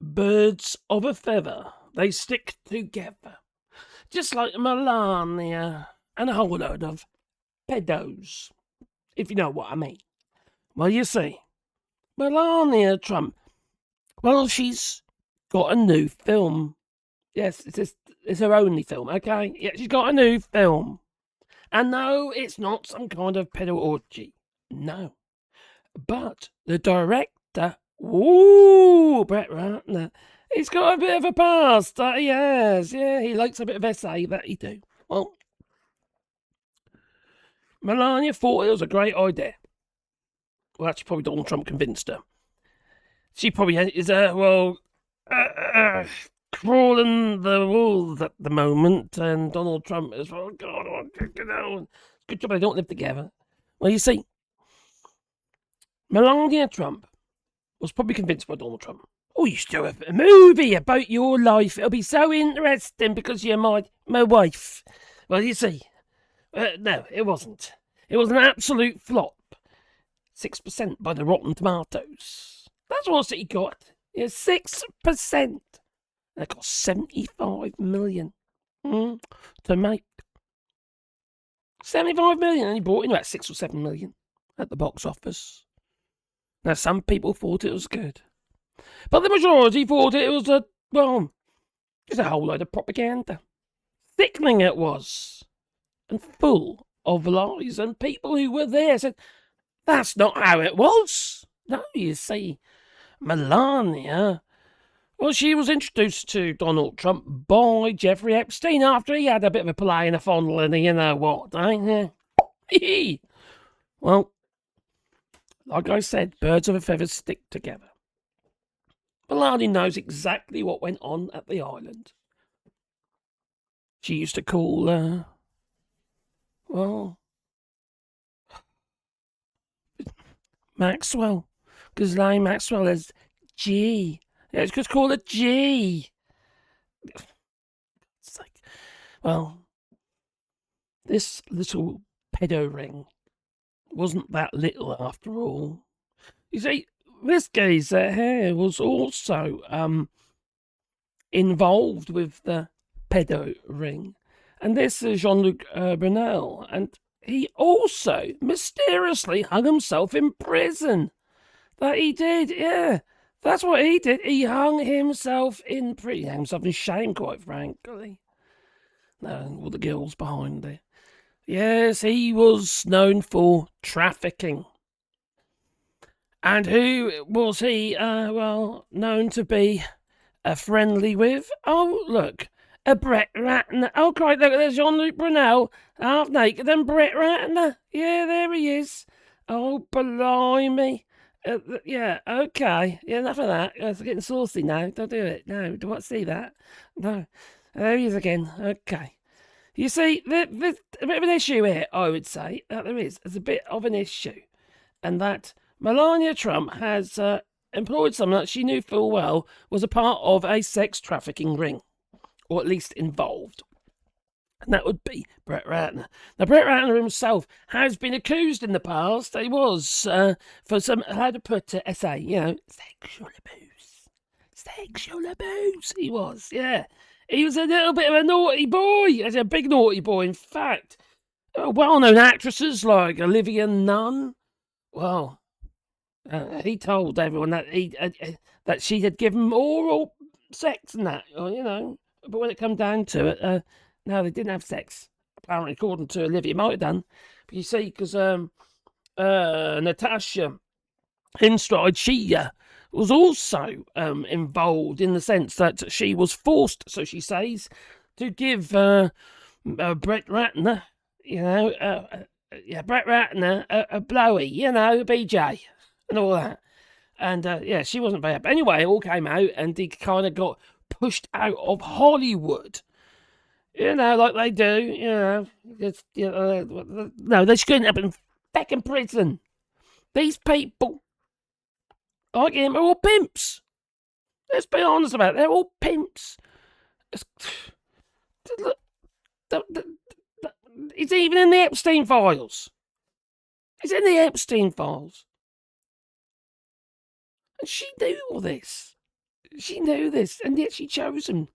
Birds of a feather, they stick together. Just like Melania and a whole load of pedos, if you know what I mean. Well, you see, Melania Trump, well, she's got a new film. Yes, it's her only film, okay? Yeah, she's got a new film. And no, it's not some kind of pedo orgy. No. But the director, Brett Ratner, he's got a bit of a past, that he has. Yeah, he likes a bit of essay, that he do. Well, Melania thought it was a great idea. Well, actually, probably Donald Trump convinced her. She probably is, crawling the walls at the moment, and Donald Trump is, oh, God, good job they don't live together. Well, you see, Melania Trump was probably convinced by Donald Trump. Oh, you should do a movie about your life. It'll be so interesting because you're my wife. Well, you see, no, it wasn't. It was an absolute flop. 6% by the Rotten Tomatoes. That's what he got. Yeah, 6%. And it cost 75 million to make. 75 million, and he brought in about 6 or 7 million at the box office. Now, some people thought it was good, but the majority thought it was just a whole load of propaganda. Sickening it was, and full of lies, and people who were there said, that's not how it was. No, you see, Melania, well, she was introduced to Donald Trump by Jeffrey Epstein after he had a bit of a play and a fondle and you know what, eh? Well, like I said, birds of a feather stick together. Melania knows exactly what went on at the island. She used to call, Maxwell. Ghislaine Maxwell is G. Yeah, it's just called a G. It's like, well, this little pedo ring wasn't that little after all. You see, this geezer here was also involved with the pedo ring. And this is Jean-Luc Brunel. And he also mysteriously hung himself in prison. That he did, yeah. That's what he did. He hung himself in prison. He hung himself in shame, quite frankly. No, all the girls behind there. Yes, he was known for trafficking. And who was he, known to be friendly with? Oh, look, a Brett Ratner. Oh, great, look, there's Jean-Luc Brunel, half naked, and Brett Ratner. Yeah, there he is. Oh, blimey. Yeah, okay. Yeah, enough of that. It's getting saucy now. Don't do it. No, don't want to see that. No. There he is again. Okay. You see, there's a bit of an issue here, I would say. There is. There's a bit of an issue. And that Melania Trump has employed someone that she knew full well was a part of a sex trafficking ring. Or at least involved. And that would be Brett Ratner. Now, Brett Ratner himself has been accused in the past. He was for some, how to put it, sexual abuse. Sexual abuse, he was, yeah. He was a little bit of a naughty boy. He's a big naughty boy, in fact. Well-known actresses like Olivia Nunn, well, he told everyone that that she had given oral sex and that, But when it come down to it, no, they didn't have sex. Apparently, according to Olivia, might have done. But you see, because Natasha Hinstride, she was also involved in the sense that she was forced, so she says, to give Brett Ratner, Brett Ratner a blowy, BJ, and all that. And she wasn't very happy. Anyway, it all came out, and he kind of got pushed out of Hollywood. Like they do, no, they shouldn't have been back in prison. These people, like him, are all pimps. Let's be honest about it. They're all pimps. It's even in the Epstein files. It's in the Epstein files. And she knew all this. She knew this, and yet she chose him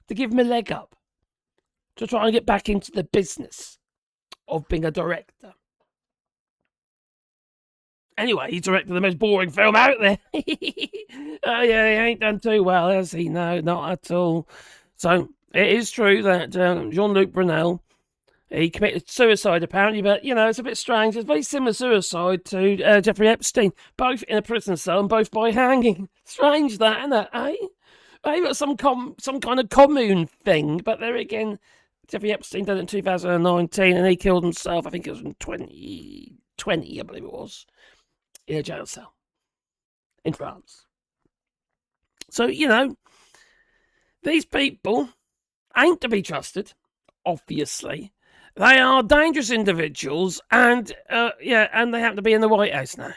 to give him a leg up to try and get back into the business of being a director. Anyway, he directed the most boring film out there. Oh, yeah, he ain't done too well, has he? No, not at all. So, it is true that Jean-Luc Brunel, he committed suicide, apparently, but, it's a bit strange. It's very similar suicide to Jeffrey Epstein, both in a prison cell and both by hanging. Strange that, isn't it, eh? Maybe it's some kind of commune thing, but there again, Jeffrey Epstein did it in 2019, and he killed himself, I think it was in 2020, I believe it was, in a jail cell in France. So, these people ain't to be trusted, obviously. They are dangerous individuals, and and they happen to be in the White House now.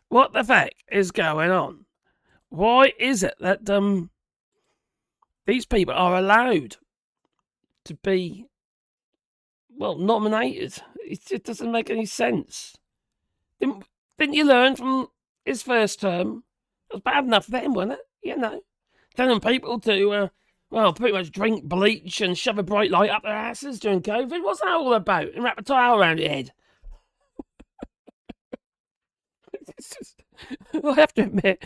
What the fuck is going on? Why is it that these people are allowed to be, nominated? It doesn't make any sense. Didn't you learn from his first term? It was bad enough then, wasn't it? Telling people to, pretty much drink bleach and shove a bright light up their asses during COVID. What's that all about? And wrap a towel around your head. I have to admit,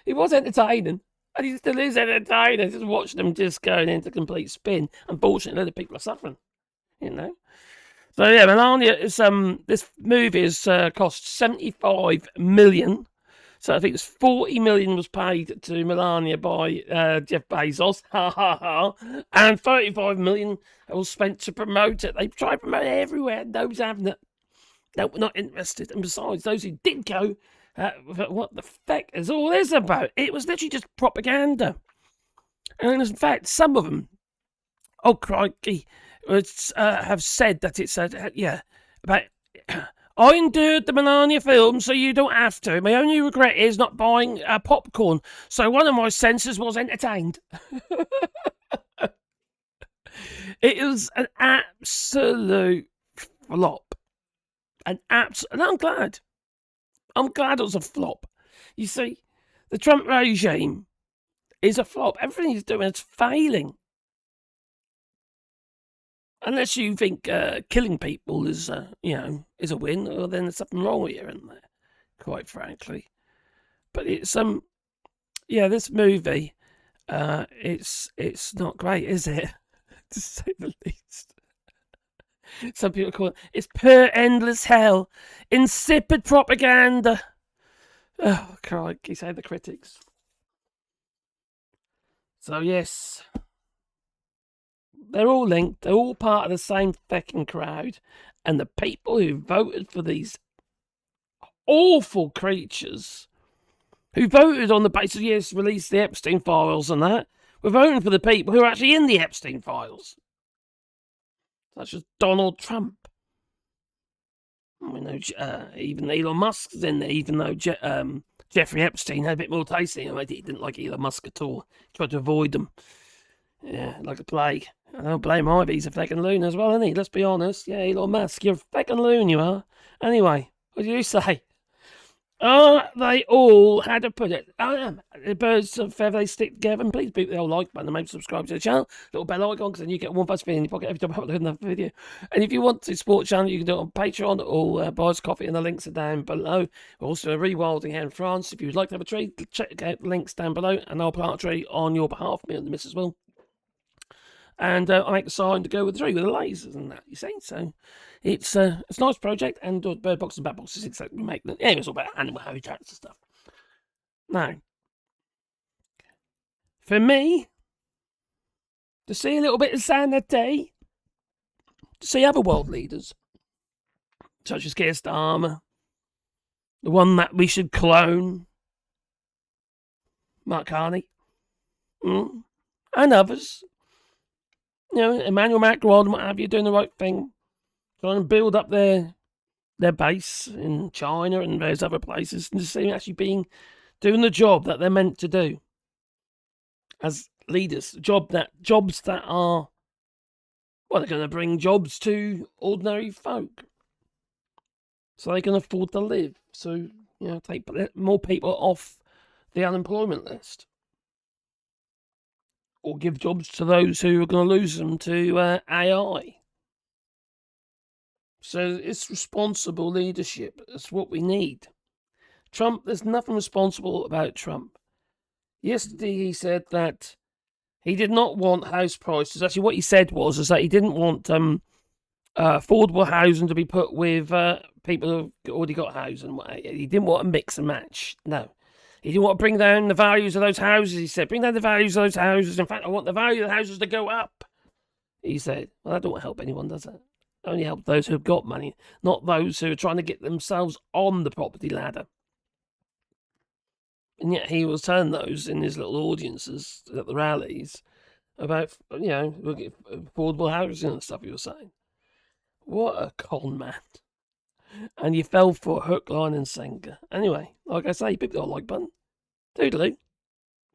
it was entertaining. And he still is entertaining. Just watch them just going into complete spin. Unfortunately, the people are suffering, So yeah, Melania is this movie has cost $75 million. So I think it's $40 million was paid to Melania by Jeff Bezos, and $35 million was spent to promote it. They tried to promote it everywhere. Nobody's having it. No, we're not interested. And besides, those who did go, what the fuck is all this about? It was literally just propaganda. And in fact, some of them, oh crikey, have said that it's about. I endured the Melania film, so you don't have to. My only regret is not buying popcorn, so one of my senses was entertained. It was an absolute flop. And I'm glad. I'm glad it was a flop. You see, the Trump regime is a flop. Everything he's doing is failing. Unless you think killing people is a win, well, then there's something wrong with you, isn't there? Quite frankly. But it's this movie, it's not great, is it? To say the least. Some people call it's pure endless hell, insipid propaganda. Oh, crikey, say the critics. So yes. They're all linked. They're all part of the same fucking crowd. And the people who voted for these awful creatures, who voted on the basis, yes, release the Epstein files and that, were voting for the people who are actually in the Epstein files. Such as Donald Trump. We know even Elon Musk's in there, even though Jeffrey Epstein had a bit more taste in him. He didn't like Elon Musk at all. He tried to avoid them. Yeah, like a plague. I don't blame him. He's a fucking loon as well, isn't he? Let's be honest. Yeah, Elon Musk, you're a fucking loon, you are. Anyway, what do you say? They all had to put it. The birds of feather, they stick together. And please beat the old like button and maybe subscribe to the channel. Little bell icon, because then you get one buzz in your pocket every time I upload another video. And if you want to support the channel, you can do it on Patreon or buy us coffee, and the links are down below. We're also rewilding here in France. If you would like to have a tree, check out the links down below, and I'll plant a tree on your behalf, me and the missus will. And I make the sign to go with the tree with the lasers and that, you see. So it's a nice project, and bird boxes and bat boxes, exactly. We make them. Yeah, it's all about animal habitats and stuff. Now, for me, to see a little bit of sanity, to see other world leaders, such as Keir Starmer, the one that we should clone, Mark Carney, and others. Emmanuel Macron and what have you, doing the right thing, trying to build up their base in China and various other places, and just see actually doing the job that they're meant to do as leaders. Jobs that are, they're going to bring jobs to ordinary folk, so they can afford to live. So take more people off the unemployment list, or give jobs to those who are going to lose them to AI. So it's responsible leadership. That's what we need. Trump, there's nothing responsible about Trump. Yesterday he said that he did not want house prices. Actually, what he said was that he didn't want affordable housing to be put with people who've already got housing. He didn't want a mix and match. No. He didn't want to bring down the values of those houses. He said, bring down the values of those houses. In fact, I want the value of the houses to go up. He said, well, that don't help anyone, does it? Only help those who've got money, not those who are trying to get themselves on the property ladder. And yet he was telling those in his little audiences at the rallies about, affordable housing and stuff he was saying. What a con man. And you fell for hook, line and sinker. Anyway, like I say, people got a like button. Toodaloo.